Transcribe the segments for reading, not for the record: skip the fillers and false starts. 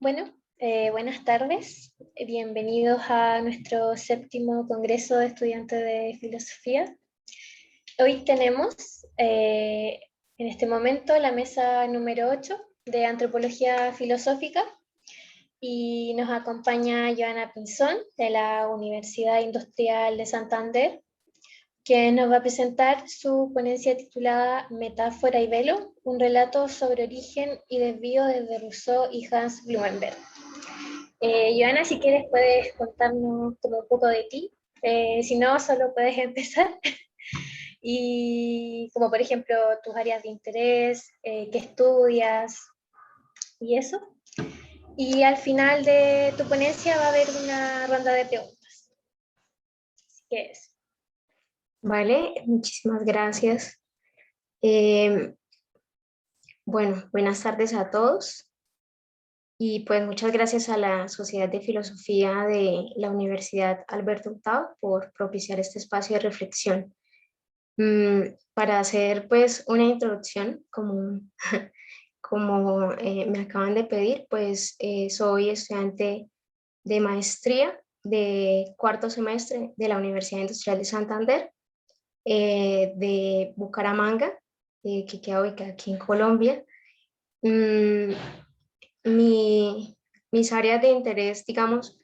Buenas tardes. Bienvenidos a nuestro séptimo Congreso de Estudiantes de Filosofía. Hoy tenemos en este momento la mesa número 8 de Antropología Filosófica y nos acompaña Joana Pinzón de la Universidad Industrial de Santander, que nos va a presentar su ponencia titulada Metáfora y velo, un relato sobre origen y desvío desde Rousseau y Hans Blumenberg. Joana, si quieres puedes contarnos como un poco de ti, si no, solo puedes empezar. Y como por ejemplo tus áreas de interés, qué estudias y eso. Y al final de tu ponencia va a haber una ronda de preguntas. Así que eso. Vale, muchísimas gracias. Bueno, buenas tardes a todos. Y pues muchas gracias a la Sociedad de Filosofía de la Universidad Alberto Hurtado por propiciar este espacio de reflexión. Para hacer pues una introducción, como me acaban de pedir, pues soy estudiante de maestría de cuarto semestre de la Universidad Industrial de Santander, de Bucaramanga, que queda ubicada aquí en Colombia. Mm, mis áreas de interés, digamos,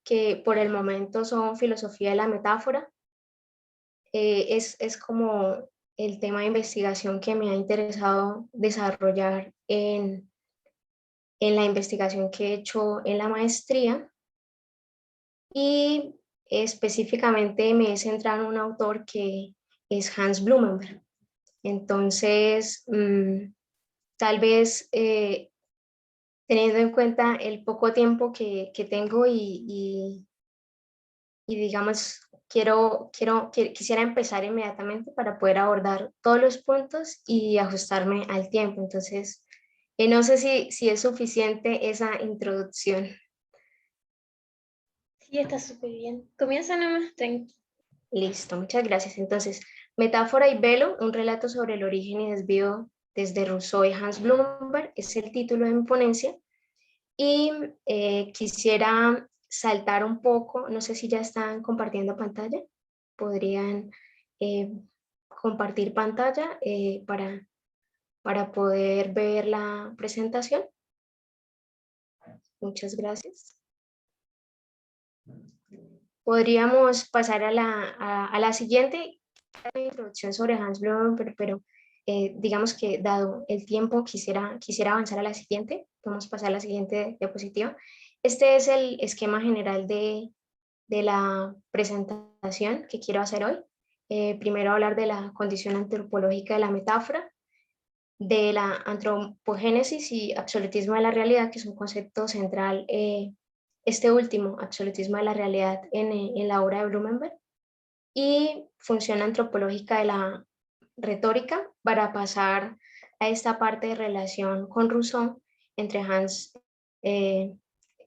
que por el momento son filosofía de la metáfora. Es como el tema de investigación que me ha interesado desarrollar en la investigación que he hecho en la maestría, y específicamente me he centrado en un autor que es Hans Blumenberg. Entonces, tal vez teniendo en cuenta el poco tiempo que tengo y digamos, quisiera empezar inmediatamente para poder abordar todos los puntos y ajustarme al tiempo. Entonces, no sé si es suficiente esa introducción. Sí, está súper bien. Comienza nomás, tranqui. Listo, muchas gracias. Entonces, Metáfora y velo, un relato sobre el origen y desvío desde Rousseau y Hans Blumenberg, es el título de mi ponencia. Y quisiera saltar un poco, no sé si ya están compartiendo pantalla, podrían compartir pantalla para poder ver la presentación. Muchas gracias. Podríamos pasar a la siguiente introducción sobre Hans Blumenberg, pero digamos que dado el tiempo quisiera avanzar a la siguiente. Vamos a pasar a la siguiente diapositiva. Este es el esquema general de la presentación que quiero hacer hoy. Primero hablar de la condición antropológica de la metáfora, de la antropogénesis y absolutismo de la realidad, que es un concepto central, este último, absolutismo de la realidad, en la obra de Blumenberg, y función antropológica de la retórica, para pasar a esta parte de relación con Rousseau entre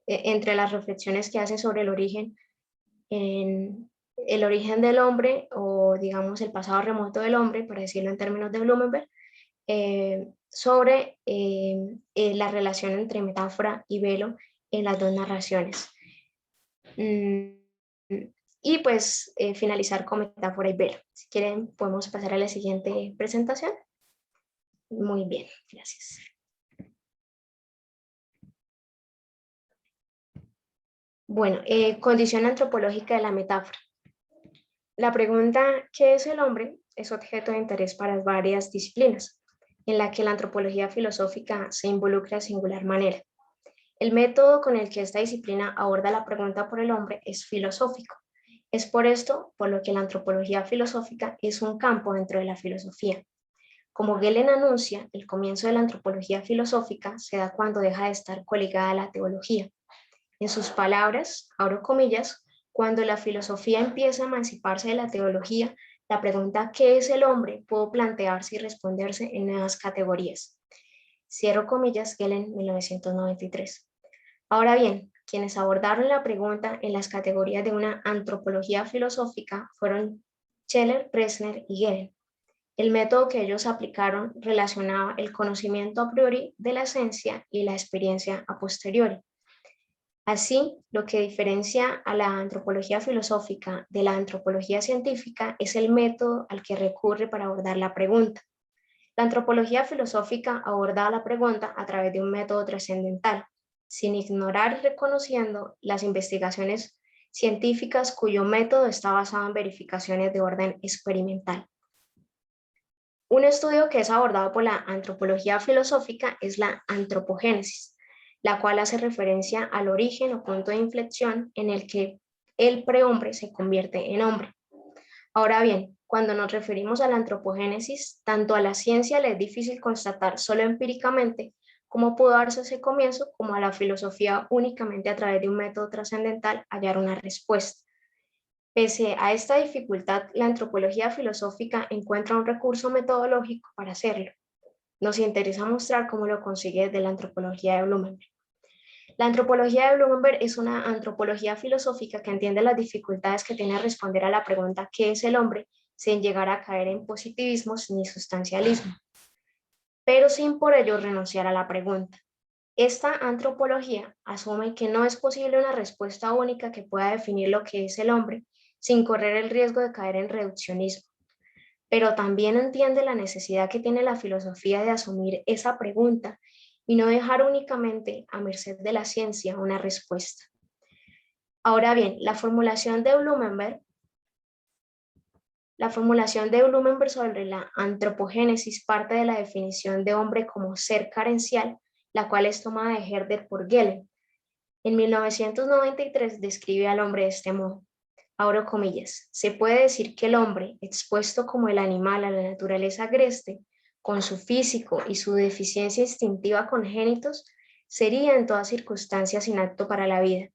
entre las reflexiones que hace sobre el origen del hombre, o digamos el pasado remoto del hombre, por decirlo en términos de Blumenberg, sobre la relación entre metáfora y velo en las dos narraciones. Y pues finalizar con metáfora y velo. Si quieren, podemos pasar a la siguiente presentación. Muy bien, gracias. Bueno, condición antropológica de la metáfora. La pregunta ¿qué es el hombre? Es objeto de interés para varias disciplinas, en la que la antropología filosófica se involucra de singular manera. El método con el que esta disciplina aborda la pregunta por el hombre es filosófico. Es por esto por lo que la antropología filosófica es un campo dentro de la filosofía. Como Gehlen anuncia, el comienzo de la antropología filosófica se da cuando deja de estar coligada a la teología. En sus palabras, abro comillas, cuando la filosofía empieza a emanciparse de la teología, la pregunta ¿qué es el hombre? Pudo plantearse y responderse en nuevas categorías. Cierro comillas, Gehlen, 1993. Ahora bien, quienes abordaron la pregunta en las categorías de una antropología filosófica fueron Scheler, Bresner y Gehlen. El método que ellos aplicaron relacionaba el conocimiento a priori de la esencia y la experiencia a posteriori. Así, lo que diferencia a la antropología filosófica de la antropología científica es el método al que recurre para abordar la pregunta. La antropología filosófica aborda la pregunta a través de un método trascendental, sin ignorar y reconociendo las investigaciones científicas cuyo método está basado en verificaciones de orden experimental. Un estudio que es abordado por la antropología filosófica es la antropogénesis, la cual hace referencia al origen o punto de inflexión en el que el prehombre se convierte en hombre. Ahora bien, cuando nos referimos a la antropogénesis, tanto a la ciencia le es difícil constatar solo empíricamente cómo pudo darse ese comienzo, como a la filosofía únicamente a través de un método trascendental hallar una respuesta. Pese a esta dificultad, la antropología filosófica encuentra un recurso metodológico para hacerlo. Nos interesa mostrar cómo lo consigue desde la antropología de Blumenberg. La antropología de Blumenberg es una antropología filosófica que entiende las dificultades que tiene a responder a la pregunta ¿qué es el hombre?, sin llegar a caer en positivismos ni sustancialismo, pero sin por ello renunciar a la pregunta. Esta antropología asume que no es posible una respuesta única que pueda definir lo que es el hombre sin correr el riesgo de caer en reduccionismo, pero también entiende la necesidad que tiene la filosofía de asumir esa pregunta y no dejar únicamente a merced de la ciencia una respuesta. Ahora bien, la formulación de Blumenberg sobre la antropogénesis parte de la definición de hombre como ser carencial, la cual es tomada de Herder por Gehlen. En 1993 describe al hombre de este modo. Abro comillas, se puede decir que el hombre, expuesto como el animal a la naturaleza agreste, con su físico y su deficiencia instintiva congénitos, sería en todas circunstancias inapto para la vida.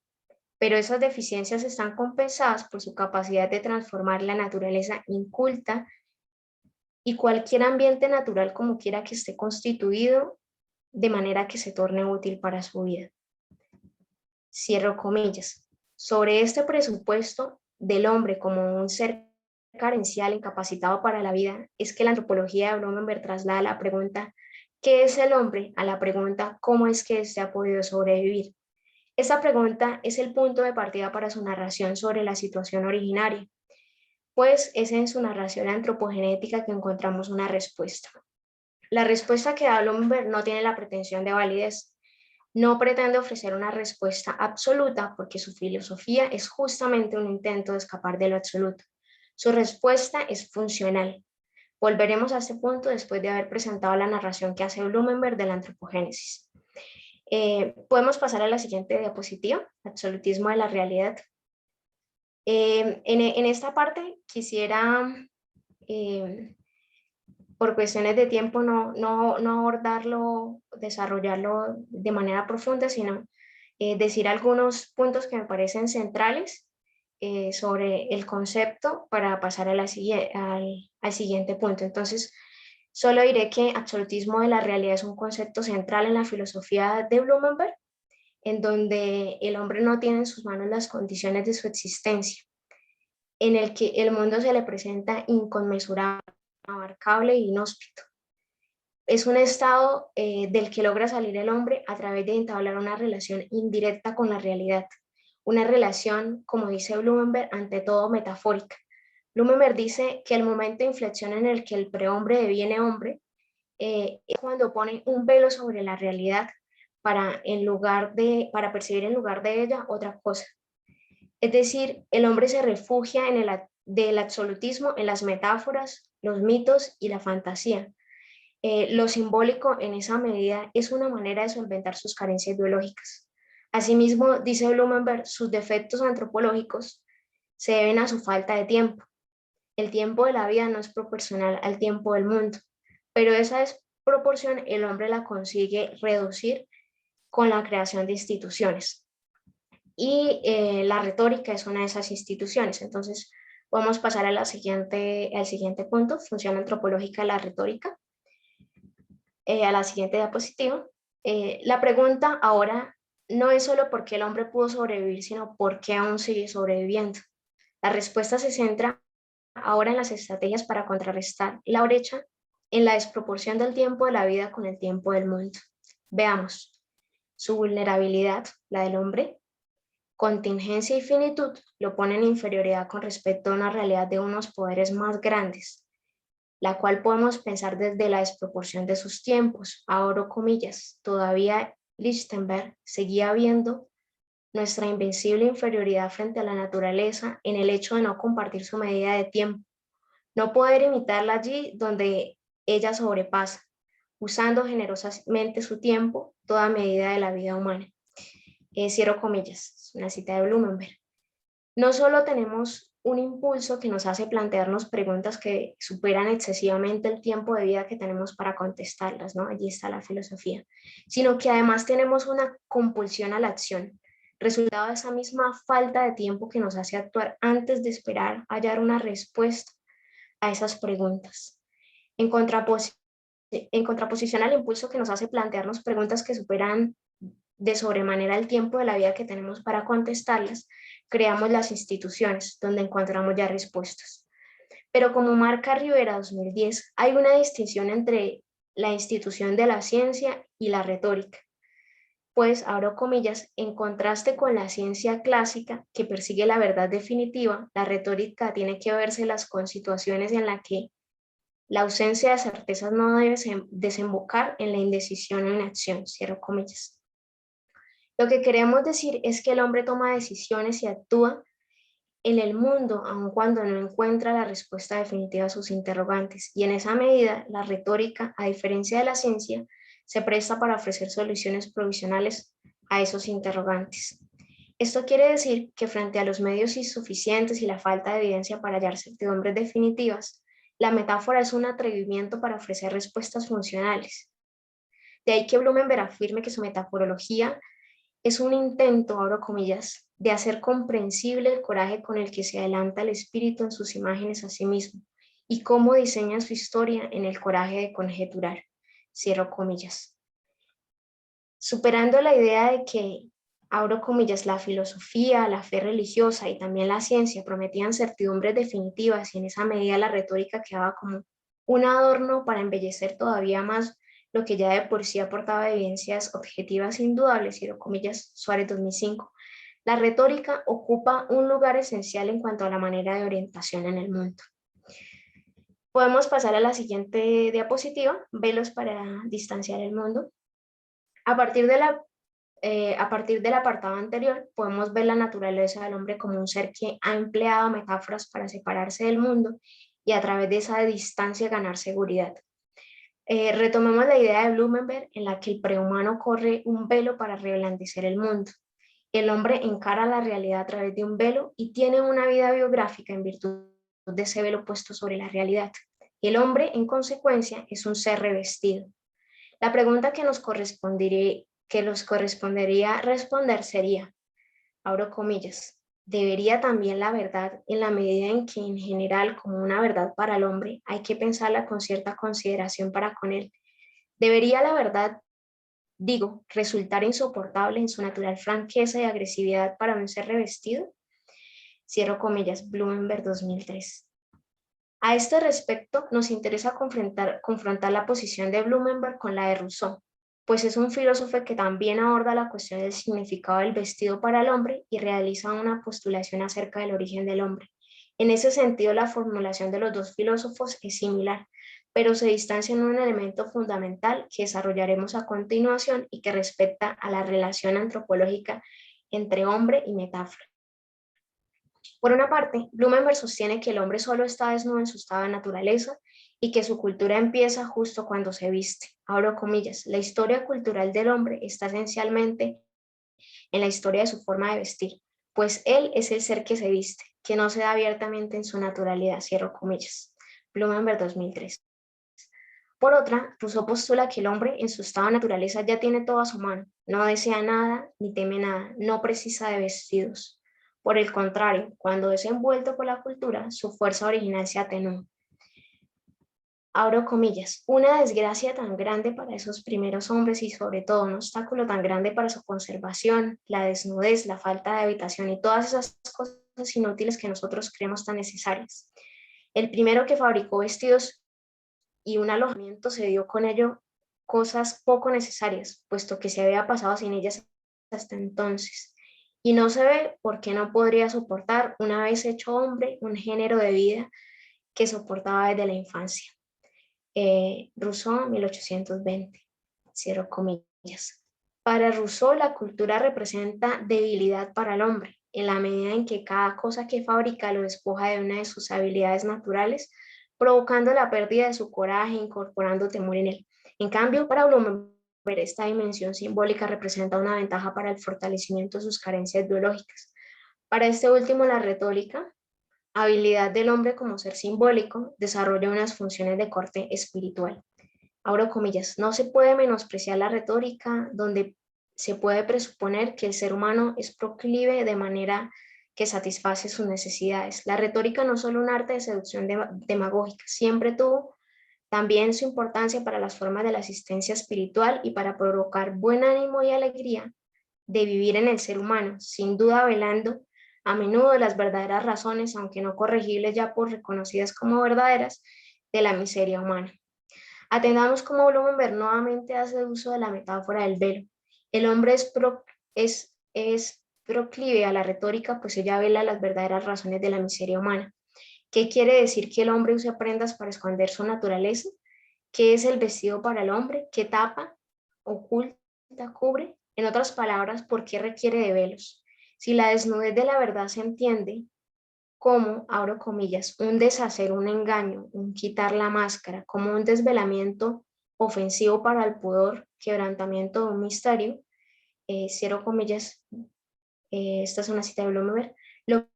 Pero esas deficiencias están compensadas por su capacidad de transformar la naturaleza inculta y cualquier ambiente natural como quiera que esté constituido, de manera que se torne útil para su vida. Cierro comillas. Sobre este presupuesto del hombre como un ser carencial, incapacitado para la vida, es que la antropología de Blumenberg traslada la pregunta ¿qué es el hombre?, a la pregunta ¿cómo es que éste ha podido sobrevivir? Esta pregunta es el punto de partida para su narración sobre la situación originaria, pues es en su narración antropogenética que encontramos una respuesta. La respuesta que da Blumenberg no tiene la pretensión de validez, no pretende ofrecer una respuesta absoluta porque su filosofía es justamente un intento de escapar de lo absoluto. Su respuesta es funcional. Volveremos a este punto después de haber presentado la narración que hace Blumenberg de la antropogénesis. Podemos pasar a la siguiente diapositiva, absolutismo de la realidad. En esta parte quisiera, por cuestiones de tiempo, no abordarlo, desarrollarlo de manera profunda, sino decir algunos puntos que me parecen centrales sobre el concepto para pasar al siguiente punto. Entonces, solo diré que absolutismo de la realidad es un concepto central en la filosofía de Blumenberg, en donde el hombre no tiene en sus manos las condiciones de su existencia, en el que el mundo se le presenta inconmensurable, abarcable e inhóspito. Es un estado del que logra salir el hombre a través de entablar una relación indirecta con la realidad, una relación, como dice Blumenberg, ante todo metafórica. Blumenberg dice que el momento de inflexión en el que el prehombre deviene hombre es cuando pone un velo sobre la realidad para percibir en lugar de ella otra cosa. Es decir, el hombre se refugia del absolutismo en las metáforas, los mitos y la fantasía. Lo simbólico en esa medida es una manera de solventar sus carencias biológicas. Asimismo, dice Blumenberg, sus defectos antropológicos se deben a su falta de tiempo. El tiempo de la vida no es proporcional al tiempo del mundo, pero esa desproporción el hombre la consigue reducir con la creación de instituciones. Y la retórica es una de esas instituciones. Entonces, vamos a pasar al siguiente punto, función antropológica de la retórica. A la siguiente diapositiva. La pregunta ahora no es solo por qué el hombre pudo sobrevivir, sino por qué aún sigue sobreviviendo. La respuesta se centra ahora en las estrategias para contrarrestar la brecha en la desproporción del tiempo de la vida con el tiempo del mundo. Veamos su vulnerabilidad, la del hombre, contingencia y finitud lo pone en inferioridad con respecto a una realidad de unos poderes más grandes, la cual podemos pensar desde la desproporción de sus tiempos. Abro comillas, todavía Lichtenberg seguía viendo nuestra invencible inferioridad frente a la naturaleza en el hecho de no compartir su medida de tiempo, no poder imitarla allí donde ella sobrepasa, usando generosamente su tiempo, toda medida de la vida humana. Cierro comillas, es una cita de Blumenberg. No solo tenemos un impulso que nos hace plantearnos preguntas que superan excesivamente el tiempo de vida que tenemos para contestarlas, ¿no? Allí está la filosofía, sino que además tenemos una compulsión a la acción, resultado de esa misma falta de tiempo que nos hace actuar antes de esperar hallar una respuesta a esas preguntas. En contraposición al impulso que nos hace plantearnos preguntas que superan de sobremanera el tiempo de la vida que tenemos para contestarlas, creamos las instituciones donde encontramos ya respuestas. Pero como marca Rivera 2010, hay una distinción entre la institución de la ciencia y la retórica. Pues, abro comillas, en contraste con la ciencia clásica que persigue la verdad definitiva, la retórica tiene que verse con situaciones en las que la ausencia de certezas no debe desembocar en la indecisión o inacción, cierro comillas. Lo que queremos decir es que el hombre toma decisiones y actúa en el mundo aun cuando no encuentra la respuesta definitiva a sus interrogantes, y en esa medida la retórica, a diferencia de la ciencia, se presta para ofrecer soluciones provisionales a esos interrogantes. Esto quiere decir que frente a los medios insuficientes y la falta de evidencia para hallar certidumbres definitivas, la metáfora es un atrevimiento para ofrecer respuestas funcionales. De ahí que Blumenberg afirme que su metaforología es un intento, abro comillas, de hacer comprensible el coraje con el que se adelanta el espíritu en sus imágenes a sí mismo y cómo diseña su historia en el coraje de conjeturar, cierro comillas. Superando la idea de que, abro comillas, la filosofía, la fe religiosa y también la ciencia prometían certidumbres definitivas, y en esa medida la retórica quedaba como un adorno para embellecer todavía más lo que ya de por sí aportaba evidencias objetivas indudables, cierro comillas, Suárez 2005. La retórica ocupa un lugar esencial en cuanto a la manera de orientación en el mundo. Podemos pasar a la siguiente diapositiva, velos para distanciar el mundo. A partir del apartado anterior, podemos ver la naturaleza del hombre como un ser que ha empleado metáforas para separarse del mundo y a través de esa distancia ganar seguridad. Retomemos la idea de Blumenberg en la que el prehumano corre un velo para reblandecer el mundo. El hombre encara la realidad a través de un velo y tiene una vida biográfica en virtud de ese velo puesto sobre la realidad. El hombre, en consecuencia, es un ser revestido. La pregunta que nos correspondería responder sería, abro comillas, ¿debería también la verdad, en la medida en que en general como una verdad para el hombre hay que pensarla con cierta consideración para con él? ¿Debería la verdad, resultar insoportable en su natural franqueza y agresividad para un ser revestido? Cierro comillas, Blumenberg 2003. A este respecto, nos interesa confrontar la posición de Blumenberg con la de Rousseau, pues es un filósofo que también aborda la cuestión del significado del vestido para el hombre y realiza una postulación acerca del origen del hombre. En ese sentido, la formulación de los dos filósofos es similar, pero se distancia en un elemento fundamental que desarrollaremos a continuación y que respecta a la relación antropológica entre hombre y metáfora. Por una parte, Blumenberg sostiene que el hombre solo está desnudo en su estado de naturaleza y que su cultura empieza justo cuando se viste. Abro comillas, la historia cultural del hombre está esencialmente en la historia de su forma de vestir, pues él es el ser que se viste, que no se da abiertamente en su naturalidad, cierro comillas. Blumenberg 2003. Por otra, Rousseau postula que el hombre en su estado de naturaleza ya tiene todo a su mano, no desea nada ni teme nada, no precisa de vestidos. Por el contrario, cuando es envuelto por la cultura, su fuerza original se atenúa. Abro comillas, una desgracia tan grande para esos primeros hombres y sobre todo un obstáculo tan grande para su conservación, la desnudez, la falta de habitación y todas esas cosas inútiles que nosotros creemos tan necesarias. El primero que fabricó vestidos y un alojamiento se dio con ello cosas poco necesarias, puesto que se había pasado sin ellas hasta entonces. y no se ve por qué no podría soportar, una vez hecho hombre, un género de vida que soportaba desde la infancia. Rousseau, 1820, cierro comillas. Para Rousseau, la cultura representa debilidad para el hombre, en la medida en que cada cosa que fabrica lo despoja de una de sus habilidades naturales, provocando la pérdida de su coraje, incorporando temor en él. En cambio, para Blumenberg, esta dimensión simbólica representa una ventaja para el fortalecimiento de sus carencias biológicas. Para este último, la retórica, habilidad del hombre como ser simbólico, desarrolla unas funciones de corte espiritual. Abro comillas, no se puede menospreciar la retórica donde se puede presuponer que el ser humano es proclive de manera que satisface sus necesidades. La retórica no es solo un arte de seducción demagógica, siempre tuvo también su importancia para las formas de la asistencia espiritual y para provocar buen ánimo y alegría de vivir en el ser humano, sin duda velando a menudo las verdaderas razones, aunque no corregibles ya por reconocidas como verdaderas, de la miseria humana. Atendamos cómo Blumenberg nuevamente hace uso de la metáfora del velo. El hombre es proclive a la retórica, pues ella vela las verdaderas razones de la miseria humana. ¿Qué quiere decir que el hombre use prendas para esconder su naturaleza? ¿Qué es el vestido para el hombre? ¿Qué tapa, oculta, cubre? En otras palabras, ¿por qué requiere de velos? Si la desnudez de la verdad se entiende como, abro comillas, un deshacer, un engaño, un quitar la máscara, como un desvelamiento ofensivo para el pudor, quebrantamiento de un misterio, cierro comillas, esta es una cita de Blumenberg, lo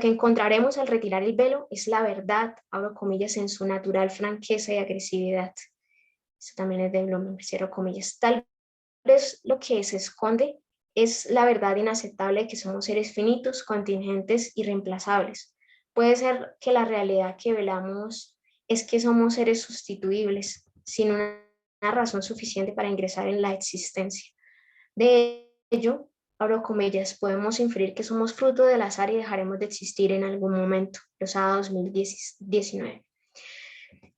que encontraremos al retirar el velo es la verdad, abro comillas, en su natural franqueza y agresividad. Esto también es de Blumenberg, cierro comillas. Tal vez lo que se esconde es la verdad inaceptable de que somos seres finitos, contingentes y reemplazables. Puede ser que la realidad que velamos es que somos seres sustituibles, sin una razón suficiente para ingresar en la existencia. De ello, abro comillas, podemos inferir que somos fruto del azar y dejaremos de existir en algún momento. Rosada 2019.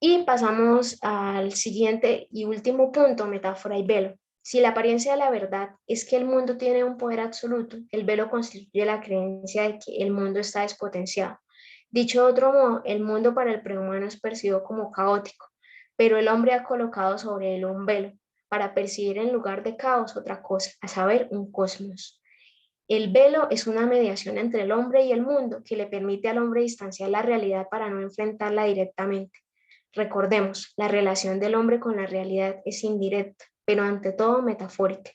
Y pasamos al siguiente y último punto, metáfora y velo. Si la apariencia de la verdad es que el mundo tiene un poder absoluto, el velo constituye la creencia de que el mundo está despotenciado. Dicho de otro modo, el mundo para el prehumano es percibido como caótico, pero el hombre ha colocado sobre él un velo para percibir en lugar de caos otra cosa, a saber, un cosmos. El velo es una mediación entre el hombre y el mundo que le permite al hombre distanciar la realidad para no enfrentarla directamente. Recordemos, la relación del hombre con la realidad es indirecta, pero ante todo metafórica.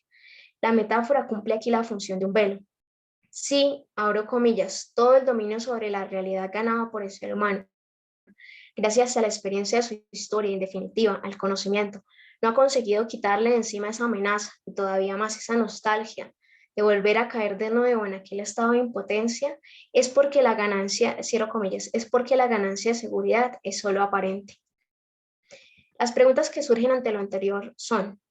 La metáfora cumple aquí la función de un velo. Sí, abro comillas, todo el dominio sobre la realidad ganado por el ser humano, gracias a la experiencia de su historia y en definitiva al conocimiento, no ha conseguido quitarle de encima esa amenaza y todavía más esa nostalgia de volver a caer de nuevo en aquel estado de impotencia, es porque la ganancia, cierro comillas, es porque la ganancia de seguridad es solo aparente. Las preguntas que surgen ante lo anterior son,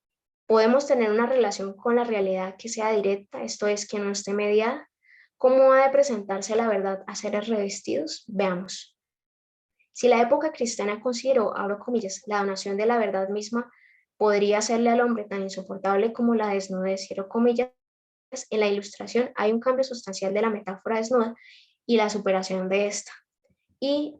¿podemos tener una relación con la realidad que sea directa, esto es, que no esté mediada? ¿Cómo ha de presentarse la verdad a seres revestidos? Veamos. Si la época cristiana consideró, abro comillas, la donación de la verdad misma podría hacerle al hombre tan insoportable como la desnudez, cierro comillas, en la ilustración hay un cambio sustancial de la metáfora desnuda y la superación de esta. Y,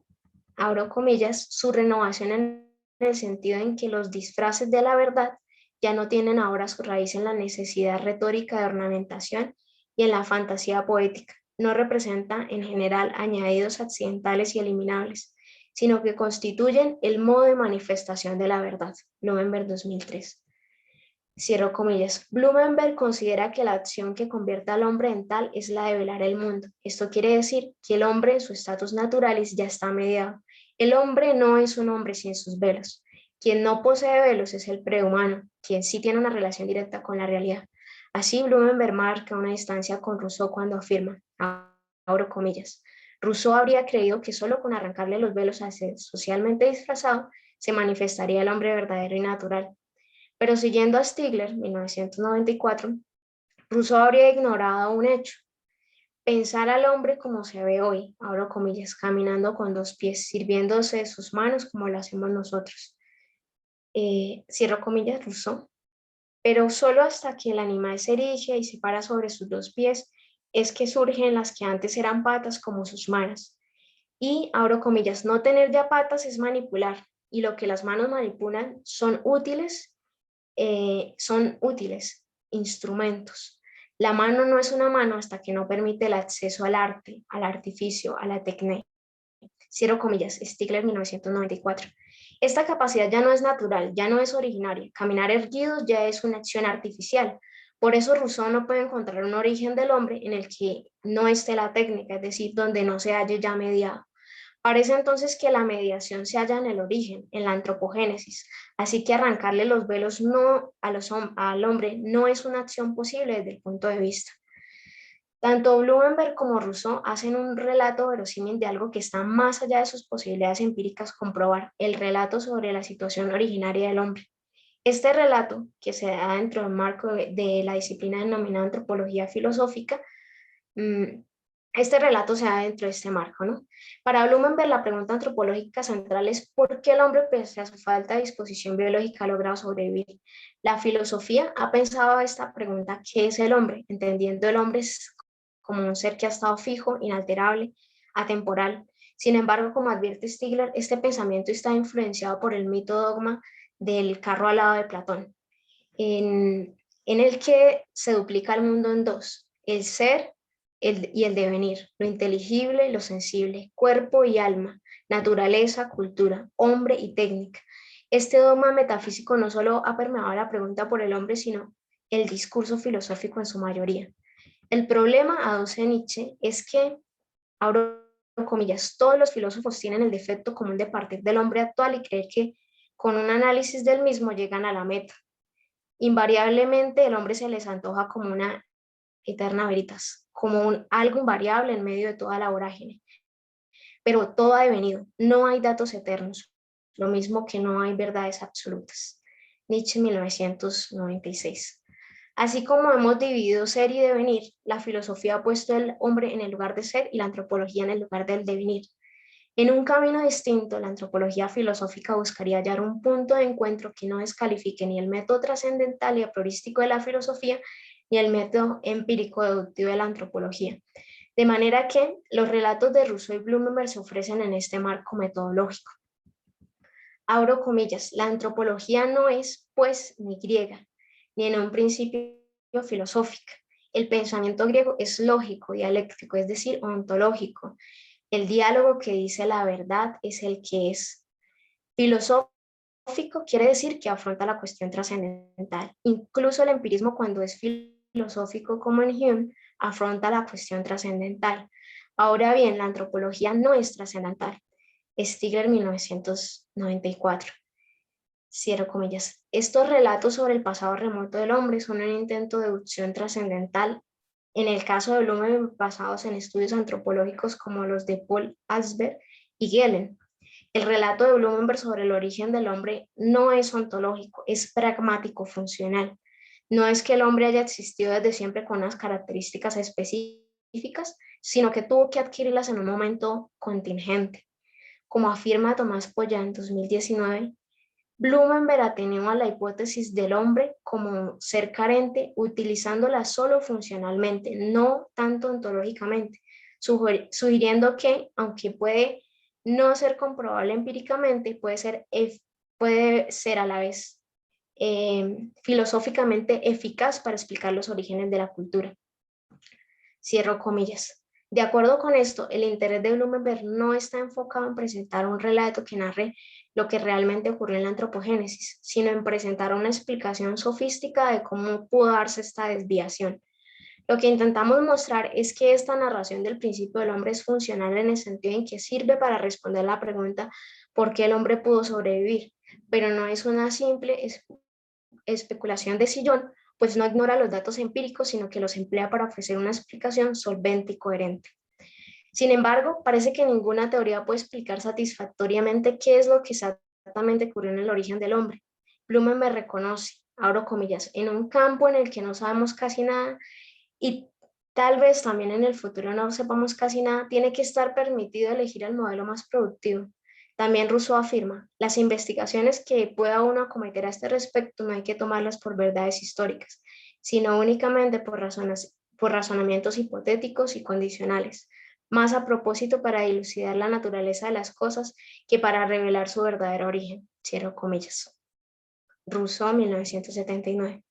abro comillas, su renovación en el sentido en que los disfraces de la verdad ya no tienen ahora su raíz en la necesidad retórica de ornamentación y en la fantasía poética. No representa en general añadidos accidentales y eliminables, sino que constituyen el modo de manifestación de la verdad. Blumenberg 2003. Cierro comillas. Blumenberg considera que la acción que convierte al hombre en tal es la de velar el mundo. Esto quiere decir que el hombre en su estatus naturalis ya está mediado. El hombre no es un hombre sin sus velos. Quien no posee velos es el prehumano, quien sí tiene una relación directa con la realidad. Así Blumenberg marca una distancia con Rousseau cuando afirma, abro comillas, Rousseau habría creído que solo con arrancarle los velos a ser socialmente disfrazado se manifestaría el hombre verdadero y natural. Pero siguiendo a Stigler, 1994, Rousseau habría ignorado un hecho. Pensar al hombre como se ve hoy, abro comillas, caminando con dos pies, sirviéndose de sus manos como lo hacemos nosotros. Cierro comillas, Rousseau. Pero solo hasta que el animal se erige y se para sobre sus dos pies es que surgen las que antes eran patas como sus manos. Y, abro comillas, no tener ya patas es manipular, y lo que las manos manipulan son útiles instrumentos. La mano no es una mano hasta que no permite el acceso al arte, al artificio, a la técnica. Cierro comillas, Stigler 1994. Esta capacidad ya no es natural, ya no es originaria. Caminar erguidos ya es una acción artificial. Por eso Rousseau no puede encontrar un origen del hombre en el que no esté la técnica, es decir, donde no se halle ya mediado. Parece entonces que la mediación se halla en el origen, en la antropogénesis. Así que arrancarle los velos al hombre no es una acción posible desde el punto de vista. Tanto Blumenberg como Rousseau hacen un relato verosímil de algo que está más allá de sus posibilidades empíricas comprobar, el relato sobre la situación originaria del hombre. Este relato, que se da dentro del marco de la disciplina denominada antropología filosófica, este relato se da dentro de este marco, ¿no? Para Blumenberg, la pregunta antropológica central es ¿por qué el hombre, pese a su falta de disposición biológica, ha logrado sobrevivir? La filosofía ha pensado esta pregunta, ¿qué es el hombre? Entendiendo el hombre como un ser que ha estado fijo, inalterable, atemporal. Sin embargo, como advierte Stigler, este pensamiento está influenciado por el mito dogma del carro alado de Platón, en el que se duplica el mundo en dos, el ser y el devenir, lo inteligible y lo sensible, cuerpo y alma, naturaleza, cultura, hombre y técnica. Este dogma metafísico no solo ha permeado la pregunta por el hombre, sino el discurso filosófico en su mayoría. El problema, aduce Nietzsche, es que, abro comillas, todos los filósofos tienen el defecto común de partir del hombre actual y creer que con un análisis del mismo llegan a la meta. Invariablemente el hombre se les antoja como una eterna veritas, como algo invariable en medio de toda la vorágine. Pero todo ha devenido, no hay datos eternos, lo mismo que no hay verdades absolutas. Nietzsche, 1996. Así como hemos dividido ser y devenir, la filosofía ha puesto al hombre en el lugar de ser y la antropología en el lugar del devenir. En un camino distinto, la antropología filosófica buscaría hallar un punto de encuentro que no descalifique ni el método trascendental y apriorístico de la filosofía, ni el método empírico deductivo de la antropología. De manera que los relatos de Rousseau y Blumenberg se ofrecen en este marco metodológico. Abro comillas, la antropología no es, pues, ni griega, ni en un principio filosófica. El pensamiento griego es lógico, dialéctico, es decir, ontológico. El diálogo que dice la verdad es el que es. Filosófico quiere decir que afronta la cuestión trascendental. Incluso el empirismo, cuando es filosófico como en Hume, afronta la cuestión trascendental. Ahora bien, la antropología no es trascendental. Stigler, 1994. Cierro comillas. Estos relatos sobre el pasado remoto del hombre son un intento de deducción trascendental. En el caso de Blumenberg, basados en estudios antropológicos como los de Paul Alsberg y Gehlen. El relato de Blumenberg sobre el origen del hombre no es ontológico, es pragmático, funcional. No es que el hombre haya existido desde siempre con unas características específicas, sino que tuvo que adquirirlas en un momento contingente. Como afirma Tomás Polla en 2019, Blumenberg atenúa la hipótesis del hombre como ser carente, utilizándola solo funcionalmente, no tanto ontológicamente, sugiriendo que, aunque puede no ser comprobable empíricamente, puede ser a la vez filosóficamente eficaz para explicar los orígenes de la cultura. Cierro comillas. De acuerdo con esto, el interés de Blumenberg no está enfocado en presentar un relato que narre lo que realmente ocurrió en la antropogénesis, sino en presentar una explicación sofística de cómo pudo darse esta desviación. Lo que intentamos mostrar es que esta narración del principio del hombre es funcional en el sentido en que sirve para responder la pregunta ¿por qué el hombre pudo sobrevivir? Pero no es una simple especulación de sillón, pues no ignora los datos empíricos, sino que los emplea para ofrecer una explicación solvente y coherente. Sin embargo, parece que ninguna teoría puede explicar satisfactoriamente qué es lo que exactamente ocurrió en el origen del hombre. Blumenberg reconoce, abro comillas, en un campo en el que no sabemos casi nada y tal vez también en el futuro no sepamos casi nada, tiene que estar permitido elegir el modelo más productivo. También Rousseau afirma, las investigaciones que pueda uno acometer a este respecto no hay que tomarlas por verdades históricas, sino únicamente por por razonamientos hipotéticos y condicionales, más a propósito para dilucidar la naturaleza de las cosas que para revelar su verdadero origen. Cierro comillas. Rousseau, 1979.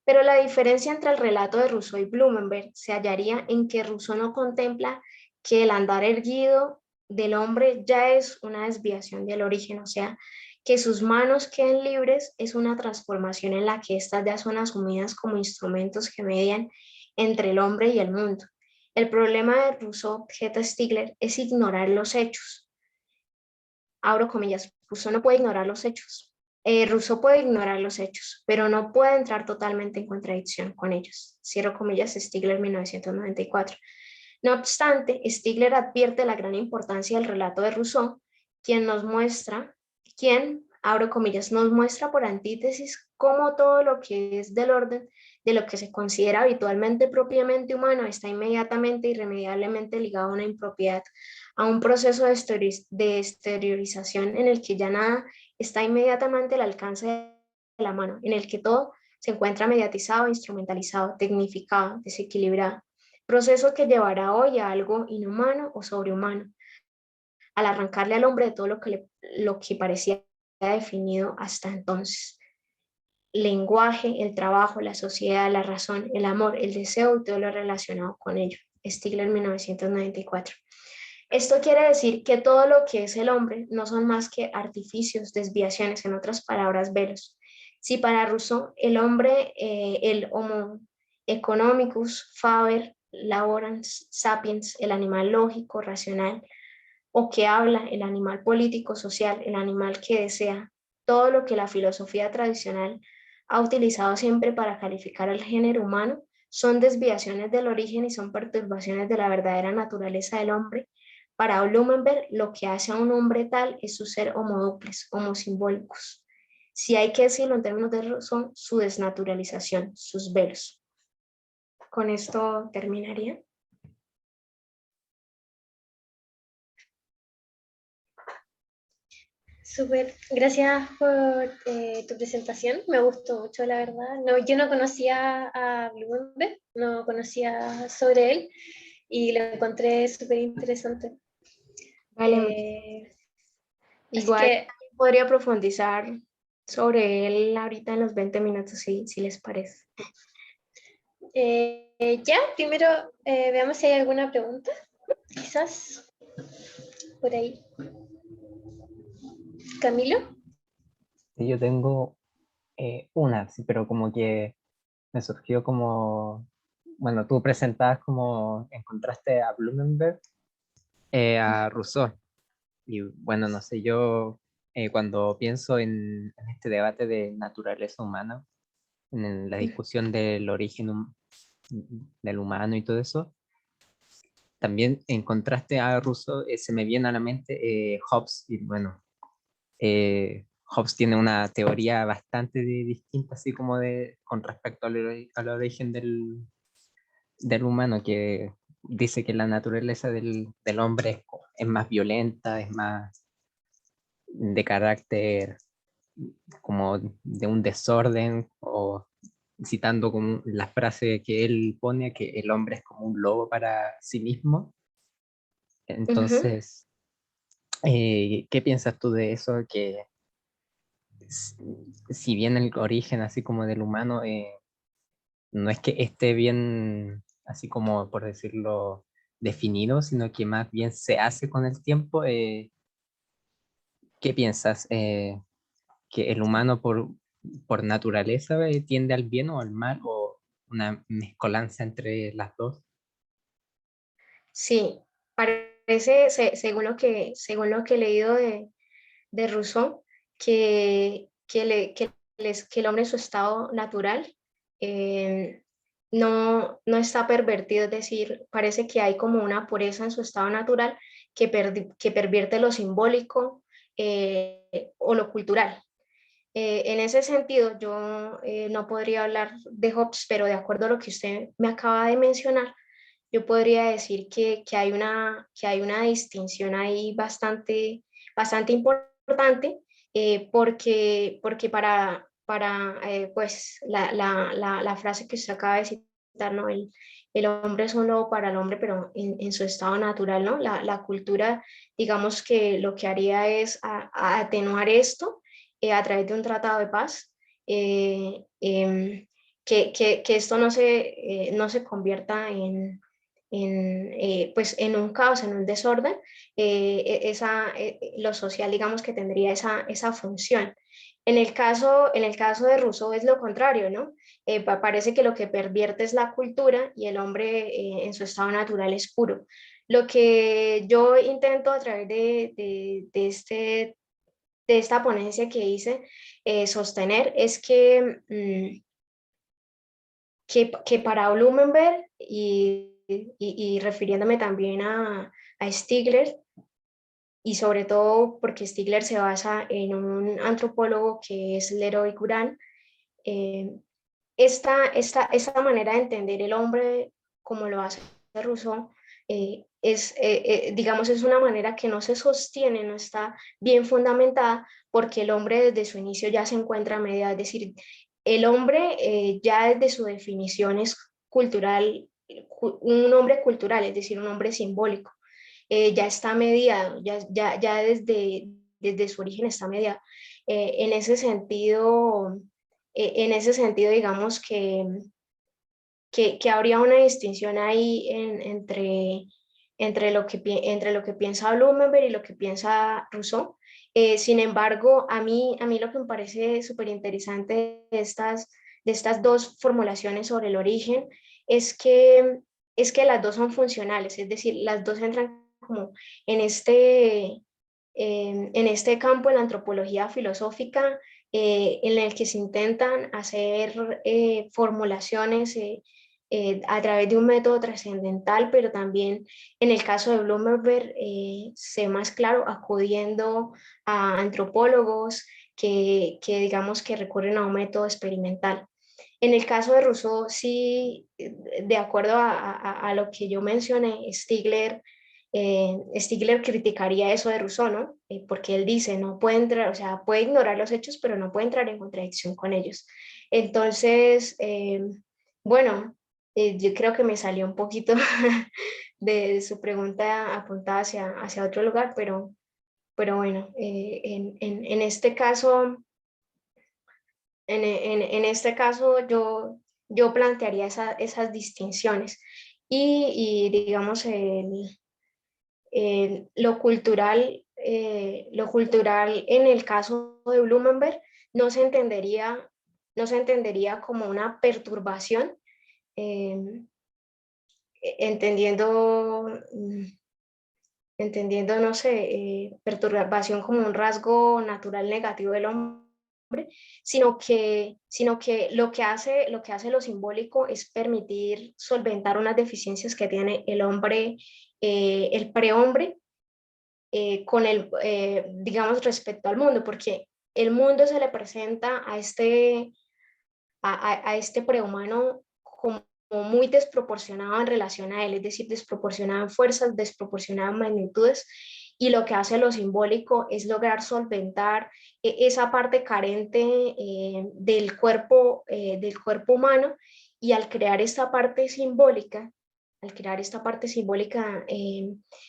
Pero la diferencia entre el relato de Rousseau y Blumenberg se hallaría en que Rousseau no contempla que el andar erguido del hombre ya es una desviación del origen, o sea, que sus manos queden libres es una transformación en la que éstas ya son asumidas como instrumentos que median entre el hombre y el mundo. El problema de Rousseau, objeta Stigler, es ignorar los hechos. Abro comillas, Rousseau no puede ignorar los hechos. Rousseau puede ignorar los hechos, pero no puede entrar totalmente en contradicción con ellos. Cierro comillas, Stigler, 1994. No obstante, Stigler advierte la gran importancia del relato de Rousseau, quien, abro comillas, nos muestra por antítesis cómo todo lo que es del orden de lo que se considera habitualmente propiamente humano está inmediatamente e irremediablemente ligado a una impropiedad, a un proceso de exteriorización en el que ya nada está inmediatamente al alcance de la mano, en el que todo se encuentra mediatizado, instrumentalizado, tecnificado, desequilibrado, proceso que llevará hoy a algo inhumano o sobrehumano, al arrancarle al hombre de todo lo que parecía definido hasta entonces. Lenguaje, el trabajo, la sociedad, la razón, el amor, el deseo y todo lo relacionado con ello. Stigler, 1994. Esto quiere decir que todo lo que es el hombre no son más que artificios, desviaciones, en otras palabras, velos. Si para Rousseau el hombre, el homo economicus, faber, laborans, sapiens, el animal lógico, racional, o que habla, el animal político, social, el animal que desea, todo lo que la filosofía tradicional ha utilizado siempre para calificar al género humano, son desviaciones del origen y son perturbaciones de la verdadera naturaleza del hombre. Para Blumenberg, lo que hace a un hombre tal es su ser homodoples, homosimbólicos. Si hay que decirlo en términos de razón, su desnaturalización, sus velos. Con esto terminaría. Súper, gracias por tu presentación, me gustó mucho, la verdad. No, yo no conocía a Blumenberg, no conocía sobre él y lo encontré súper interesante. Vale, Así igual que podría profundizar sobre él ahorita en los 20 minutos, si les parece. ya, primero veamos si hay alguna pregunta, quizás por ahí. Camilo. Sí, yo tengo una, sí, pero como que me surgió como, bueno, tú presentabas como encontraste a Blumenberg, a Rousseau, y bueno, no sé, yo cuando pienso en este debate de naturaleza humana, en la discusión del origen del humano y todo eso, también en contraste a Rousseau, se me viene a la mente Hobbes, y bueno, Hobbes tiene una teoría bastante distinta, así como con respecto al origen del humano, que dice que la naturaleza del hombre es más violenta, es más de carácter como de un desorden, o citando como la frase que él pone, que el hombre es como un lobo para sí mismo. Ujú. Entonces, ¿qué piensas tú de eso? Que si bien el origen así como del humano no es que esté bien, así como por decirlo, definido, sino que más bien se hace con el tiempo, ¿qué piensas? ¿Que el humano por naturaleza tiende al bien o al mal, o una mezcolanza entre las dos? Sí, parece, según lo que he leído de Rousseau, que el hombre en su estado natural no está pervertido, es decir, parece que hay como una pureza en su estado natural que pervierte lo simbólico o lo cultural. En ese sentido, yo no podría hablar de Hobbes, pero de acuerdo a lo que usted me acaba de mencionar, yo podría decir que hay una distinción ahí bastante importante, porque para pues, la frase que usted acaba de citar, ¿no? el hombre es un lobo para el hombre, pero en su estado natural, ¿no? La cultura, digamos que lo que haría es a atenuar esto a través de un tratado de paz, que esto no se convierta pues en un caos, en un desorden, lo social, digamos que tendría esa función. En el caso de Rousseau es lo contrario, ¿no? Parece que lo que pervierte es la cultura y el hombre en su estado natural es puro. Lo que yo intento a través de esta ponencia que hice sostener es que para Blumenberg y refiriéndome también a Stigler, y sobre todo porque Stigler se basa en un antropólogo que es Leroy Guran, eh, esta manera de entender el hombre como lo hace Rousseau digamos, es una manera que no se sostiene, no está bien fundamentada, porque el hombre desde su inicio ya se encuentra a media, es decir, el hombre ya desde su definición es cultural, un hombre cultural, es decir, un hombre simbólico, ya está mediado, ya desde su origen está mediado. En ese sentido, digamos que habría una distinción ahí entre lo que piensa Blumenberg y lo que piensa Rousseau. Sin embargo, a mí lo que me parece súper interesante de estas dos formulaciones sobre el origen es que las dos son funcionales, es decir, las dos entran como en en este campo de la antropología filosófica en el que se intentan hacer formulaciones a través de un método trascendental, pero también en el caso de Blumenberg, sé más claro, acudiendo a antropólogos que digamos que recurren a un método experimental. En el caso de Rousseau, sí, de acuerdo a lo que yo mencioné, Stigler criticaría eso de Rousseau, ¿no? Porque él dice, no puede entrar, o sea, puede ignorar los hechos, pero no puede entrar en contradicción con ellos. Entonces, bueno, yo creo que me salió un poquito de su pregunta apuntada hacia otro lugar, pero bueno, en este caso, en este caso yo plantearía esas distinciones y digamos, lo cultural en el caso de Blumenberg no se entendería, no se entendería como una perturbación, eh, entendiendo, entendiendo, no sé, perturbación como un rasgo natural negativo del hombre, sino que lo que hace lo simbólico es permitir solventar unas deficiencias que tiene el hombre, el prehombre, digamos, respecto al mundo, porque el mundo se le presenta a este prehumano como muy desproporcionado en relación a él, es decir, desproporcionado en fuerzas, desproporcionado en magnitudes, y lo que hace lo simbólico es lograr solventar esa parte carente del cuerpo humano, y al crear esta parte simbólica,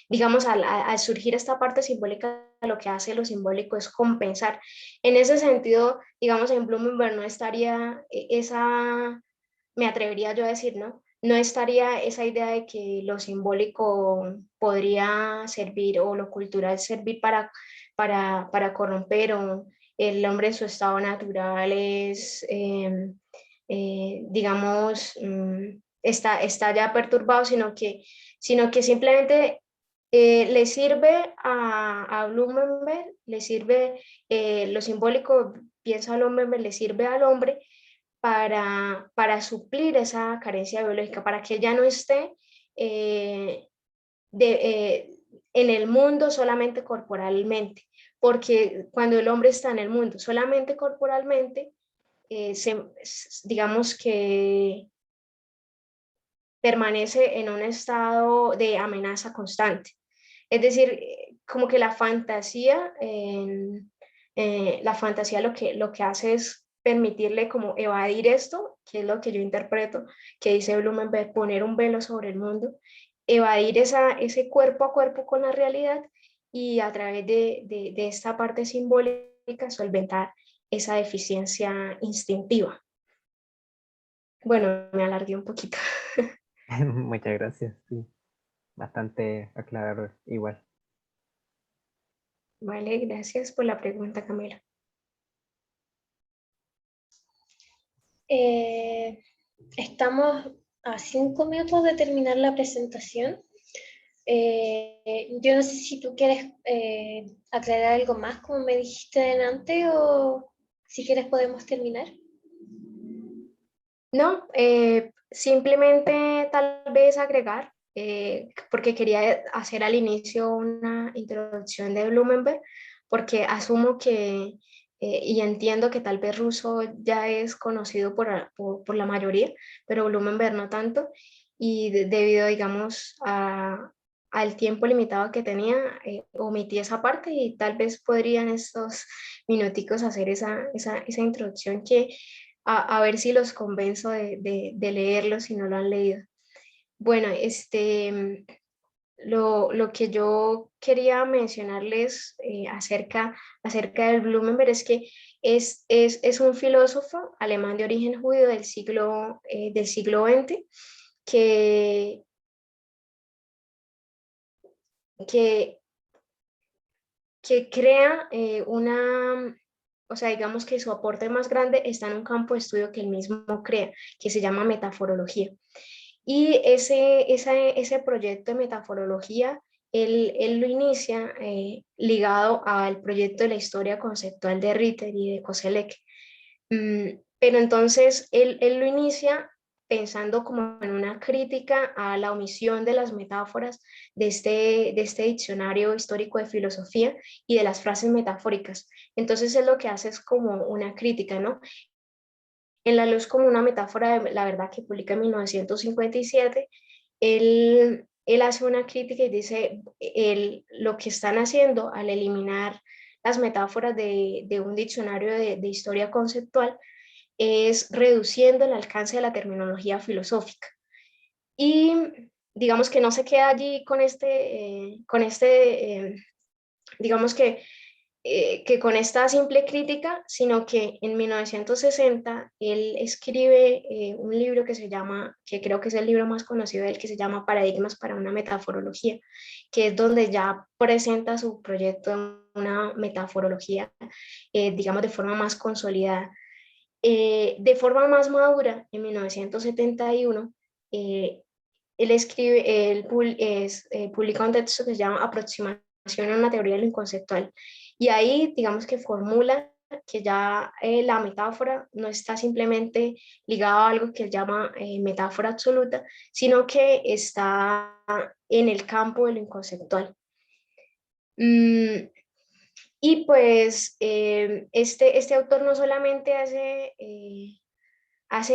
digamos, al surgir esta parte simbólica, lo que hace lo simbólico es compensar. En ese sentido, digamos, en Blumenberg no estaría me atrevería yo a decir, ¿no? No estaría esa idea de que lo simbólico podría servir o lo cultural servir para corromper o el hombre en su estado natural es, digamos, está ya perturbado, sino que simplemente le sirve a Blumenberg, le sirve lo simbólico, piensa Blumenberg, le sirve al hombre para suplir esa carencia biológica, para que ya no esté eh, de, eh, en el mundo solamente corporalmente, porque cuando el hombre está en el mundo solamente corporalmente, digamos que permanece en un estado de amenaza constante. Es decir, como que la fantasía lo que hace es permitirle como evadir esto, que es lo que yo interpreto, que dice Blumenberg, poner un velo sobre el mundo, evadir ese cuerpo a cuerpo con la realidad y a través de esta parte simbólica solventar esa deficiencia instintiva. Bueno, me alargué un poquito. Muchas gracias, sí. Bastante aclarador, igual. Vale, gracias por la pregunta, Camila. Estamos a 5 minutos de terminar la presentación. Yo no sé si tú quieres aclarar algo más, como me dijiste delante, o si quieres podemos terminar. No, simplemente tal vez agregar, porque quería hacer al inicio una introducción de Blumenberg, porque asumo que, y entiendo que tal vez Rousseau ya es conocido por la mayoría, pero Blumenberg no tanto, y debido, digamos, al tiempo limitado que tenía, omití esa parte y tal vez podría en estos minuticos hacer esa introducción que a ver si los convenzo de leerlos si no lo han leído. Bueno, lo que yo quería mencionarles acerca del Blumenberg es que es un filósofo alemán de origen judío del siglo XX que, que, que crea o sea, digamos que su aporte más grande está en un campo de estudio que él mismo crea, que se llama metaforología. Y ese proyecto de metaforología, él lo inicia ligado al proyecto de la historia conceptual de Ritter y de Koselleck. Pero entonces él lo inicia pensando como en una crítica a la omisión de las metáforas de este diccionario histórico de filosofía y de las frases metafóricas. Entonces él lo que hace es como una crítica, ¿no? En La luz como una metáfora de la verdad, que publica en 1957, él hace una crítica y dice, lo que están haciendo al eliminar las metáforas de un diccionario de historia conceptual es reduciendo el alcance de la terminología filosófica. Y digamos que no se queda allí digamos que con esta simple crítica, sino que en 1960 él escribe un libro que creo que es el libro más conocido de él, que se llama Paradigmas para una metaforología, que es donde ya presenta su proyecto de una metaforología, digamos, de forma más consolidada. De forma más madura, en 1971, él publica un texto que se llama Aproximación a una teoría de lo inconceptual. Y ahí, digamos que formula que ya la metáfora no está simplemente ligada a algo que él llama metáfora absoluta, sino que está en el campo de lo inconceptual. Y pues este autor no solamente hace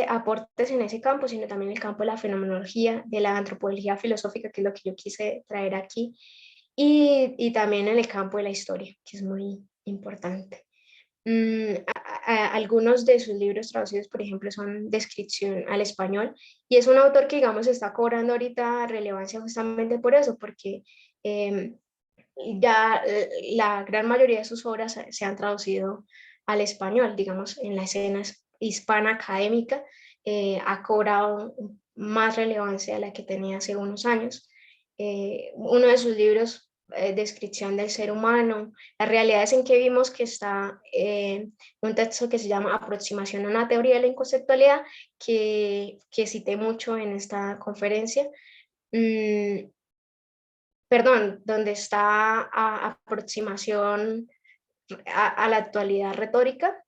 aportes en ese campo, sino también en el campo de la fenomenología, de la antropología filosófica, que es lo que yo quise traer aquí, y también en el campo de la historia, que es muy importante. Algunos de sus libros traducidos, por ejemplo, son Descripción al español, y es un autor que, digamos, está cobrando ahorita relevancia justamente por eso, porque ya la gran mayoría de sus obras se han traducido al español, digamos, en la escena hispana académica, ha cobrado más relevancia de la que tenía hace unos años. Uno de sus libros, Descripción del ser humano, las realidades en que vimos, que está un texto que se llama Aproximación a una teoría de la inconceptualidad, que cité mucho en esta conferencia. Perdón, donde está aproximación a la actualidad retórica.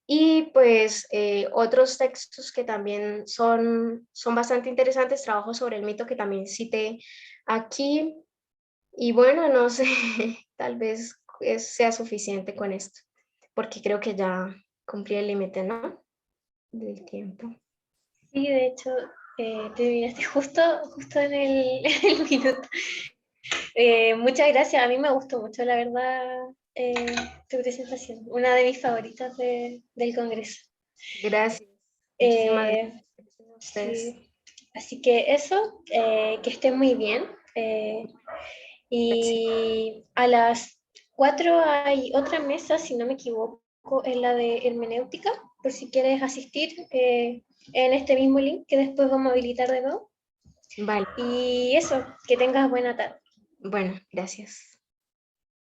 Y pues otros textos que también son bastante interesantes, trabajos sobre el mito que también cité aquí. Y bueno, no sé, tal vez sea suficiente con esto, porque creo que ya cumplí el límite, ¿no? Del tiempo. Sí, de hecho, terminaste justo en el minuto. Muchas gracias, a mí me gustó mucho, la verdad, tu presentación, una de mis favoritas del Congreso. Gracias. Muchísimas Eh, gracias a ustedes. sí. Así que eso, que estén muy bien. Y a las 4 hay otra mesa, si no me equivoco, es la de hermenéutica, por si quieres asistir en este mismo link que después vamos a habilitar de nuevo. Vale, Y eso, que tengas buena tarde. bueno, gracias.